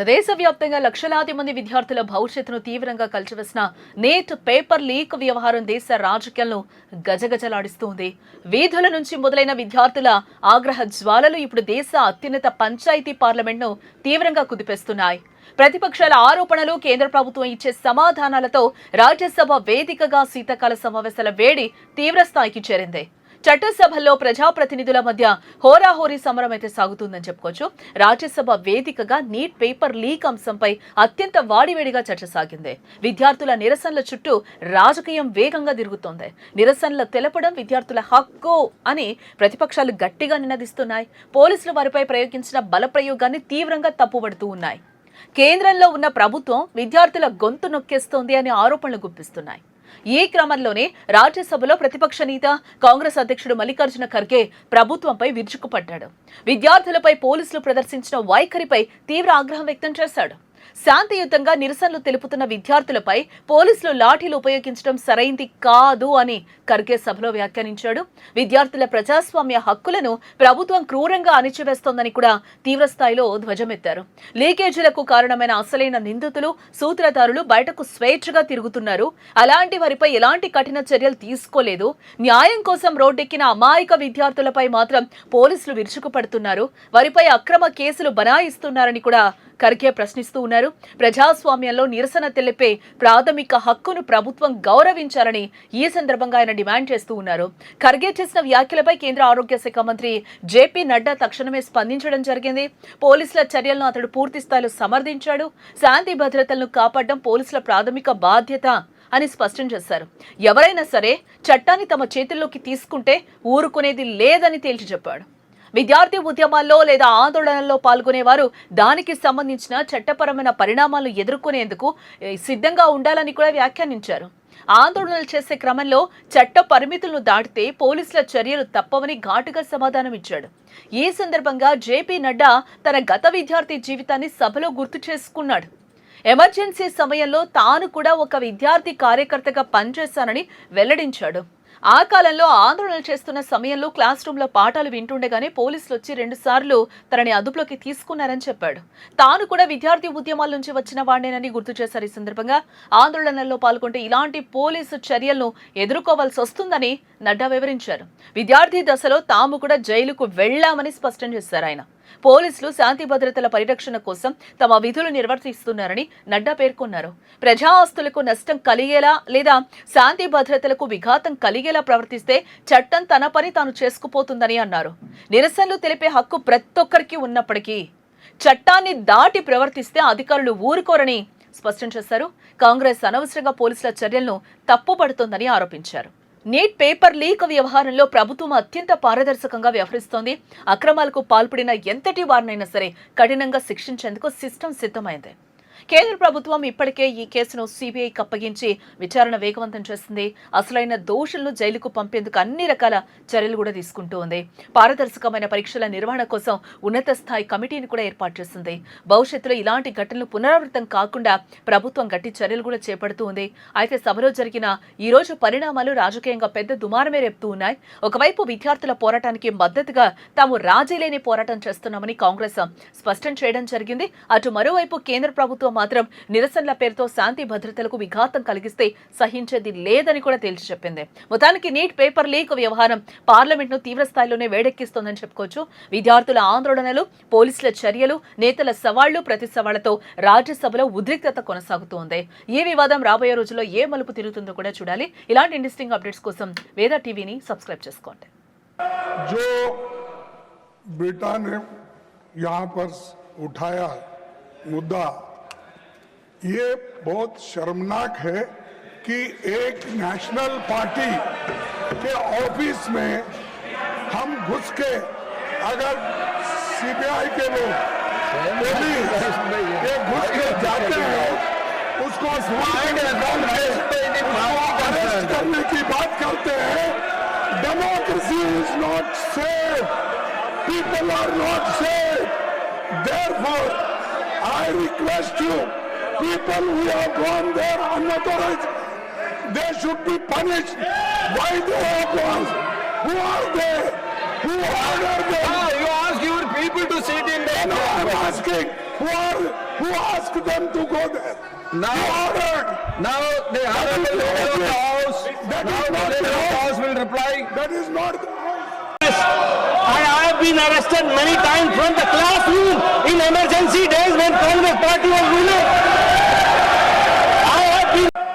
దేశవ్యాప్తంగా లక్షలాది మంది విద్యార్థుల భవిష్యత్తును తీవ్రంగా కలిచివేసిన నీట్ పేపర్ లీక్ వ్యవహారం దేశ రాజకీయాలను గజగజలాడిస్తోంది. వీధుల నుంచి మొదలైన విద్యార్థుల ఆగ్రహ జ్వాలలు ఇప్పుడు దేశ అత్యున్నత పంచాయతీ పార్లమెంట్ను తీవ్రంగా కుదిపేస్తున్నాయి. ప్రతిపక్షాల ఆరోపణలు, కేంద్ర ప్రభుత్వం ఇచ్చే సమాధానాలతో రాజ్యసభ వేదికగా శీతాకాల సమావేశాల వేడి తీవ్రస్థాయికి చేరింది. చట్టసభల్లో ప్రజాప్రతినిధుల మధ్య హోరాహోరీ సమరం అయితే సాగుతుందని చెప్పుకోవచ్చు. రాజ్యసభ వేదికగా నీట్ పేపర్ లీక్ అంశంపై అత్యంత వాడివేడిగా చర్చ సాగింది. విద్యార్థుల నిరసనల చుట్టూ రాజకీయం వేగంగా తిరుగుతోంది. నిరసనలు తెలపడం విద్యార్థుల హక్కు అని ప్రతిపక్షాలు గట్టిగా నినదిస్తున్నాయి. పోలీసులు వారిపై ప్రయోగించిన బలప్రయోగాన్ని తీవ్రంగా తప్పుపడుతూ ఉన్నాయి. కేంద్రంలో ఉన్న ప్రభుత్వం విద్యార్థుల గొంతు నొక్కేస్తోంది అనే ఆరోపణలు గుప్పిస్తున్నాయి. ఈ క్రమంలోనే రాజ్యసభలో ప్రతిపక్ష నేత కాంగ్రెస్ అధ్యక్షుడు మల్లికార్జున ఖర్గే ప్రభుత్వంపై విరుచుకుపడ్డాడు. విద్యార్థులపై పోలీసులు ప్రదర్శించిన వైఖరిపై తీవ్ర ఆగ్రహం వ్యక్తం చేశాడు. శాంతియుతంగా నిరసనలు తెలుపుతున్న విద్యార్థులపై పోలీసులు లాఠీలు ఉపయోగించడం సరైంది కాదు అని ఖర్గే సభలో వ్యాఖ్యానించాడు. విద్యార్థుల ప్రజాస్వామ్య హక్కులను ప్రభుత్వం క్రూరంగా అణిచివేస్తోందని కూడా తీవ్రస్థాయిలో ధ్వజమెత్తారు. లీకేజీలకు కారణమైన అసలైన నిందితులు, సూత్రధారులు బయటకు స్వేచ్ఛగా తిరుగుతున్నారు. అలాంటి వారిపై ఎలాంటి కఠిన చర్యలు తీసుకోలేదు. న్యాయం కోసం రోడ్డెక్కిన అమాయక విద్యార్థులపై మాత్రం పోలీసులు విరుచుకుపడుతున్నారు. వారిపై అక్రమ కేసులు బనాయిస్తున్నారని కూడా ఖర్గే ప్రశ్నిస్తూ ఉన్నారు. ప్రజాస్వామ్యంలో నిరసన తెలిపే ప్రాథమిక హక్కును ప్రభుత్వం గౌరవించాలని ఈ సందర్భంగా ఆయన డిమాండ్ చేస్తూ ఉన్నారు. ఖర్గే చేసిన వ్యాఖ్యలపై కేంద్ర ఆరోగ్య శాఖ మంత్రి జేపీ నడ్డా తక్షణమే స్పందించడం జరిగింది. పోలీసుల చర్యలను అతడు పూర్తి స్థాయిలో సమర్థించాడు. శాంతి భద్రతలను కాపాడడం పోలీసుల ప్రాథమిక బాధ్యత అని స్పష్టం చేశారు. ఎవరైనా సరే చట్టాన్ని తమ చేతుల్లోకి తీసుకుంటే ఊరుకునేది లేదని తేల్చి చెప్పాడు. విద్యార్థి ఉద్యమాల్లో లేదా ఆందోళనల్లో పాల్గొనేవారు దానికి సంబంధించిన చట్టపరమైన పరిణామాలను ఎదుర్కొనేందుకు సిద్ధంగా ఉండాలని కూడా వ్యాఖ్యానించారు. ఆందోళనలు చేసే క్రమంలో చట్ట పరిమితులను దాటితే పోలీసుల చర్యలు తప్పవని ఘాటుగా సమాధానం ఇచ్చాడు. ఈ సందర్భంగా జేపీ నడ్డా తన గత విద్యార్థి జీవితాన్ని సభలో గుర్తు చేసుకున్నాడు. ఎమర్జెన్సీ సమయంలో తాను కూడా ఒక విద్యార్థి కార్యకర్తగా పనిచేశానని వెల్లడించాడు. ఆ కాలంలో ఆందోళనలు చేస్తున్న సమయంలో క్లాస్ రూమ్లో పాఠాలు వింటుండగానే పోలీసులు వచ్చి 2 సార్లు తనని అదుపులోకి తీసుకున్నారని చెప్పాడు. తాను కూడా విద్యార్థి ఉద్యమాల నుంచి వచ్చిన వాడినేనని గుర్తు చేశారు. ఈ సందర్భంగా ఆందోళనల్లో పాల్గొంటే ఇలాంటి పోలీసు చర్యలను ఎదుర్కోవాల్సి వస్తుందని నడ్డా వివరించారు. విద్యార్థి దశలో తాము కూడా జైలుకు వెళ్లామని స్పష్టం చేశారు ఆయన. పోలీసులు శాంతి భద్రతల పరిరక్షణ కోసం తమ విధులు నిర్వర్తిస్తున్నారని నడ్డా పేర్కొన్నారు. ప్రజా ఆస్తులకు నష్టం కలిగేలా లేదా శాంతి భద్రతలకు విఘాతం కలిగేలా ప్రవర్తిస్తే చట్టం తన పని తాను చేసుకుపోతుందని అన్నారు. నిరసనలు తెలిపే హక్కు ప్రతి ఒక్కరికి ఉన్నప్పటికీ చట్టాన్ని దాటి ప్రవర్తిస్తే అధికారులు ఊరుకోరని స్పష్టం చేశారు. కాంగ్రెస్ అనవసరంగా పోలీసుల చర్యలను తప్పుపడుతోందని ఆరోపించారు. నీట్ పేపర్ లీక్ వ్యవహారంలో ప్రభుత్వం అత్యంత పారదర్శకంగా వ్యవహరిస్తోంది. అక్రమాలకు పాల్పడిన ఎంతటి వారినైనా సరే కఠినంగా శిక్షించేందుకు సిస్టమ్ సిద్ధమైంది. కేంద్ర ప్రభుత్వం ఇప్పటికే ఈ కేసును సిబిఐకి అప్పగించి విచారణ వేగవంతం చేసింది. అసలైన దోషులను జైలుకు పంపేందుకు అన్ని రకాల చర్యలు కూడా తీసుకుంటూ ఉంది. పారదర్శకమైన పరీక్షల నిర్వహణ కోసం ఉన్నత స్థాయి కమిటీని కూడా ఏర్పాటు చేసింది. భవిష్యత్తులో ఇలాంటి ఘటనలు పునరావృతం కాకుండా ప్రభుత్వం గట్టి చర్యలు కూడా చేపడుతూ ఉంది. అయితే సభలో జరిగిన ఈ రోజు పరిణామాలు రాజకీయంగా పెద్ద దుమారమే రేపుతూ ఉన్నాయి. ఒకవైపు విద్యార్థుల పోరాటానికి మద్దతుగా తాము రాజీ లేని పోరాటం చేస్తున్నామని కాంగ్రెస్ స్పష్టం చేయడం జరిగింది. అటు మరోవైపు కేంద్ర ప్రభుత్వం మాత్రం నిరసనల పేరుతో శాంతి భద్రతలకు విఘాతం కలిగిస్తే సహించేది లేదని కూడా తేల్చి చెప్పింది. మొత్తానికి నీట్ పేపర్ లీక్ వ్యవహారం పార్లమెంట్ ను తీవ్ర స్థాయిలోనే వేడెక్కిస్తోందని చెప్పుకోవచ్చు. విద్యార్థుల ఆందోళనలు, పోలీసుల చర్యలు, నేతల సవాళ్లు, ప్రతి సవాళ్లతో రాజ్యసభలో ఉద్రిక్తత కొనసాగుతోంది. ఈ వివాదం రాబోయే రోజుల్లో ఏ మలుపు తిరుగుతుందో కూడా చూడాలి. ఇలాంటి ఇంట్రెస్టింగ్ అప్డేట్స్ కోసం వేద టీవీని సబ్స్క్రైబ్ చేసుకోండి. जो बेटा ने यहाँ पर उठाया मुद्दा, ये बहुत शर्मनाक है कि एक नेशनल पार्टी के ऑफिस में हम घुस के अगर सीबीआई के लोग पुलिस घुस के जाते हैं, उसको अरेस्ट करने की बात करते हैं. Democracy is not safe. People are not safe. Therefore, I request you, people who have gone there unauthorized, they should be punished. Why they have gone? Who are they? Who ordered them? You ask your people. people to sit in the No, I'm asking, who asked them to go there? Now, Who ordered? now the honorable leader of the house, That now is the not leader the of the house. house will reply. That is not the house. I have been arrested many times from the classroom in emergency days when Congress party was ruling.